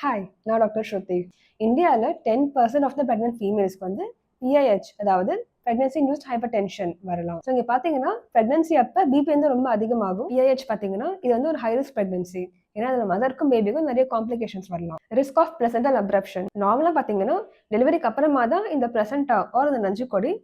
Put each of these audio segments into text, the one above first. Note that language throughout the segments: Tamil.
ஹாய், நான் டாக்டர் ஸ்ருதி. இந்தியாவில் 10% ஆஃப் த ப்ரெக்னென்ட் ஃபீமேல்ஸ்க்கு வந்து பிஐஹெச், அதாவது ப்ரெக்னன்சி இன்டியூஸ்ட் ஹைப்பர் டென்ஷன் வரலாம். ஸோ இங்கே பார்த்தீங்கன்னா ப்ரெக்னன்சி அப்போ பிபி வந்து ரொம்ப அதிகமாகும். பிஐஹெச் பார்த்தீங்கன்னா இது வந்து ஒரு ஹை ரிஸ்க் ப்ரெக்னன்சி. ஏன்னா அதில் மதருக்கும் பேபிக்கும் நிறைய காம்ப்ளிகேஷன்ஸ் வரலாம். ரிஸ்க் ஆஃப் பிளசென்டல் அப்ரப்ஷன் நார்மலாக பார்த்தீங்கன்னா டெலிவரிக்கு அப்புறமா தான் இந்த பிளசென்டா ஆர் அந்த நஞ்சு கொடி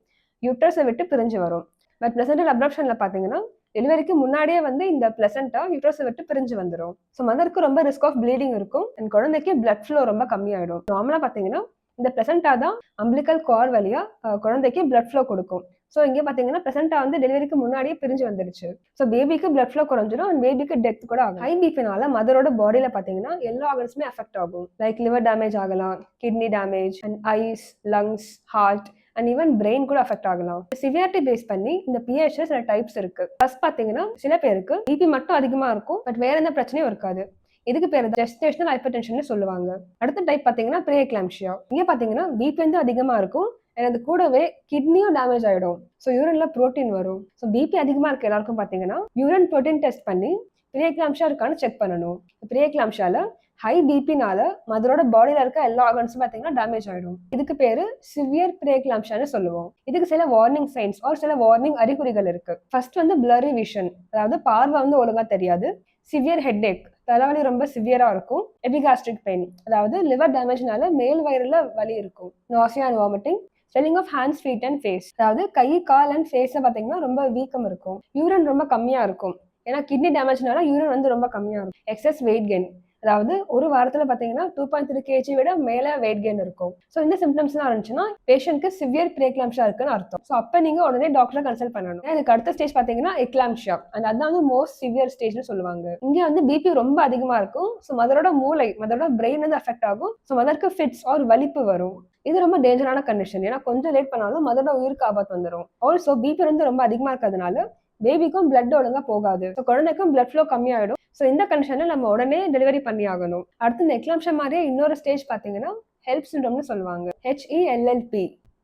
யூட்ரஸை விட்டு பிரிஞ்சு வரும். பட் பிளசென்டல் அப்ரப்ஷனில் பார்த்தீங்கன்னா டெலிவரிக்கு முன்னாடியே வந்து இந்த பிளசென்டா யூட்ரஸை விட்டு பிரிஞ்சு வந்துடும். ஸோ மதருக்கு ரொம்ப ரிஸ்க் ஆஃப் ப்ளீடிங் இருக்கும் அண்ட் குழந்தைக்கு பிளட் ஃப்ளோ ரொம்ப கம்மியாயிடும். நார்மலாக பார்த்தீங்கன்னா இந்த பிளசென்டா தான் அம்பிளிக்கல் கார் வழியா குழந்தைக்கு பிளட் ஃப்ளோ கொடுக்கும். ஸோ இங்கே பார்த்தீங்கன்னா பிளசென்டா வந்து டெலிவரிக்கு முன்னாடியே பிரிஞ்சு வந்துருச்சு. ஸோ பேபிக்கு பிளட் ஃப்ளோ குறைஞ்சிடும் அண்ட் பேபிக்கு டெத் கூட ஆகும். ஹை பிபினால மதரோட பாடியில் பார்த்தீங்கன்னா எல்லா ஆர்கன்ஸுமே அஃபெக்ட் ஆகும். லைக் லிவர் டேமேஜ் ஆகலாம், kidney damage and eyes, lungs, heart and even brain கூட அஃபெக்ட் ஆகலாம். சிவியாரிட்டி பேஸ் பண்ணி இந்த பிஹெச்ல சில டைப்ஸ் இருக்கு. ஃபர்ஸ்ட் பார்த்தீங்கன்னா சில பேருக்கு பிபி மட்டும் அதிகமாக இருக்கும் பட் வேற எந்த பிரச்சனையும் இருக்காது. இதுக்கு பேர் ஜெஸ்டேஷனல் ஹைப்பர் டென்ஷன் சொல்லுவாங்க. அடுத்த டைப் பார்த்தீங்கன்னா ப்ரீஎக்லாம்சியா. இங்கே பார்த்தீங்கன்னா பிபி வந்து அதிகமாக இருக்கும் அண்ட் அது கூடவே கிட்னியும் டேமேஜ் ஆகிடும். ஸோ யூரின்ல ப்ரோட்டீன் வரும். ஸோ பிபி அதிகமாக இருக்க எல்லாருக்கும் பார்த்தீங்கன்னா யூரின் ப்ரோட்டீன் டெஸ்ட் பண்ணி ப்ரீஎக்லாம்சியா இருக்கான்னு செக் பண்ணணும். ப்ரீஎக்லாம்சியால ஹை பிபினால மதரோட பாடியில இருக்க எல்லா ஆர்கன்ஸும் பார்த்தீங்கன்னா டேமேஜ் ஆகிடும். இதுக்கு பேரு சிவியர் ப்ரீஎக்லாம்சியான்னு சொல்லுவோம். இதுக்கு சில வார்னிங் சைன்ஸ் ஆர் சில வார்னிங் அறிகுறிகள் இருக்கு. ஃபர்ஸ்ட் வந்து பிளரி விஷன், அதாவது பார்வை வந்து ஒழுங்கா தெரியாது. சிவியர் ஹெட்ஏக், தலைவலி ரொம்ப சிவியரா இருக்கும். எபிகாஸ்ட்ரிக் பெயின், அதாவது லிவர் டேமேஜ்னால மேல் வயிறுல வலி இருக்கும். Nausea and vomiting. Swelling of hands, feet and face, அதாவது கை, கால் அண்ட் ஃபேஸ்ல பார்த்தீங்கன்னா ரொம்ப வீக்கம் இருக்கும். யூரின் ரொம்ப கம்மியா இருக்கும். ஏன்னா கிட்னி டேமேஜ்னால யூரின் வந்து ரொம்ப கம்மியா இருக்கும். எக்ஸஸ் வெயிட் கெயின், அதாவது ஒரு வாரத்தில் பார்த்தீங்கன்னா 2.3 kg விட மேலே வெயிட் கெயின் இருக்கும். ஸோ இந்த சிம்டம்ஸ்லாம் இருந்துச்சுன்னா பேஷண்ட்க்கு சிவியர் ப்ரீஎக்லாம்சியா இருக்குன்னு அர்த்தம். ஸோ அப்போ நீங்கள் உடனே டாக்டரை கன்சல்ட் பண்ணணும். இதுக்கு அடுத்த ஸ்டேஜ் பார்த்தீங்கன்னா எக்லாம்சியா, அண்ட் அதான் வந்து மோஸ்ட் சிவியர் ஸ்டேஜ்னு சொல்லுவாங்க. இங்கே வந்து பிபி ரொம்ப அதிகமாக இருக்கும். ஸோ மதரோட மூளை, மதரோட பிரெயின் வந்து அஃபெக்ட் ஆகும். ஸோ மதருக்கு ஃபிட்ஸ் ஆர் வலிப்பு வரும். இது ரொம்ப டேஞ்சரான கண்டிஷன். ஏன்னா கொஞ்சம் லேட் பண்ணாலும் மதரோட உயிருக்கு ஆபத்து வந்துடும். ஆல்சோ பிபி வந்து ரொம்ப அதிகமாக இருக்கிறதுனால பேபிக்கும் பிளட் ஒழுங்கா போகாது. ஸோ குழந்தைக்கும் பிளட் ஃப்ளோ கம்மியாயிடும். ஸோ இந்த கண்டிஷன்ல நம்ம உடனே டெலிவரி பண்ணி ஆகணும். அடுத்து இந்த எக்லாம்சியா மாதிரியே இன்னொரு ஸ்டேஜ் பார்த்தீங்கன்னா ஹெல்ப் சிண்ட்ரோம்னு சொல்லுவாங்க. HELLP,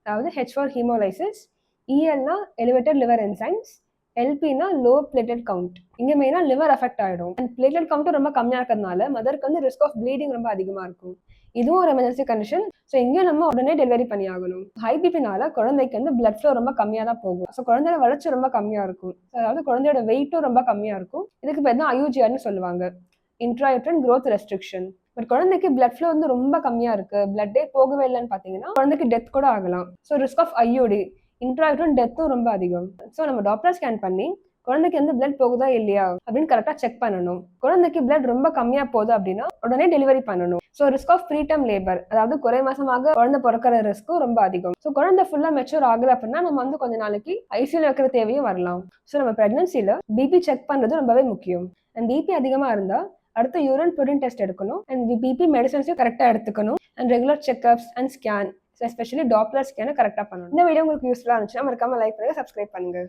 அதாவது H ஃபார் ஹீமோலைசிஸ், ELனா எலிவேட்டட் லிவர் என்சைம்ஸ், LPனா லோ பிளேட்லெட் கவுண்ட். இங்க மெயினா லிவர் அஃபெக்ட் ஆயிடும் அண்ட் பிளேட்லெட் கவுண்ட்டும் ரொம்ப கம்மியா இருக்கிறதுனால மதருக்கு வந்து ரிஸ்க் ஆஃப் ப்ளீடிங் ரொம்ப அதிகமா இருக்கும். இதுவும் ஒரு எமர்ஜென்சி கண்டிஷன். ஸோ இங்கேயும் நம்ம உடனே டெலிவரி பண்ணி ஆகணும். ஹை பிபினால குழந்தைக்கு வந்து பிளட் ஃப்ளோ ரொம்ப கம்மியாக தான் போகும். ஸோ குழந்தையோட வளர்ச்சி ரொம்ப கம்மியாக இருக்கும். அதாவது குழந்தையோட வெயிட்டும் ரொம்ப கம்மியாக இருக்கும். இதுக்கு பேர் தான் IUGRன்னு சொல்லுவாங்க, இன்ட்ராயூட்ரன் growth ரெஸ்ட்ரிக்ஷன். பட் குழந்தைக்கு பிளட் ஃப்ளோ வந்து ரொம்ப கம்மியாக இருக்கு, பிளட்டே போகவே இல்லைன்னு பார்த்தீங்கன்னா குழந்தைக்கு டெத் கூட ஆகலாம். ஸோ ரிஸ்க் ஆஃப் IUD, இன்ட்ராயூட்ரன் டெத்தும் ரொம்ப அதிகம். ஸோ நம்ம டாப்லர் ஸ்கேன் பண்ணி குழந்தைக்கு வந்து பிளட் போகுதா இல்லையா அப்படின்னு கரெக்டாக செக் பண்ணணும். குழந்தைக்கு பிளட் ரொம்ப கம்மியா போகுது அப்படின்னா உடனே டெலிவரி பண்ணணும். So risk of preterm labour, அதாவது குறை மாசமாக குழந்தை பிறக்கிற ரிஸ்க்கும் ரொம்ப அதிகம். ஸோ குழந்தை ஃபுல்லா மெச்சூர் ஆகல அப்படின்னா நம்ம வந்து கொஞ்ச நாளைக்கு ஐசியூல வைக்கிற தேவையும் வரலாம். ஸோ நம்ம பிரெக்னன்சில பிபி செக் பண்றது ரொம்பவே முக்கியம். அண்ட் பிபி அதிகமா இருந்தா அடுத்த யூரின் ப்ரோட்டீன் டெஸ்ட் எடுக்கணும் அண்ட் பிபி மெடிசன்ஸையும் கரெக்டாக எடுத்துக்கணும் and regular checkups and scan, especially Doppler ஸ்கேனை கரெக்டாக பண்ணணும். இந்த வீடியோ உங்களுக்கு யூஸ்ஃபுல்லாக இருந்துச்சுன்னா மறக்காம லைக் பண்ணுங்க, சப்ஸ்கிரைப் பண்ணுங்க.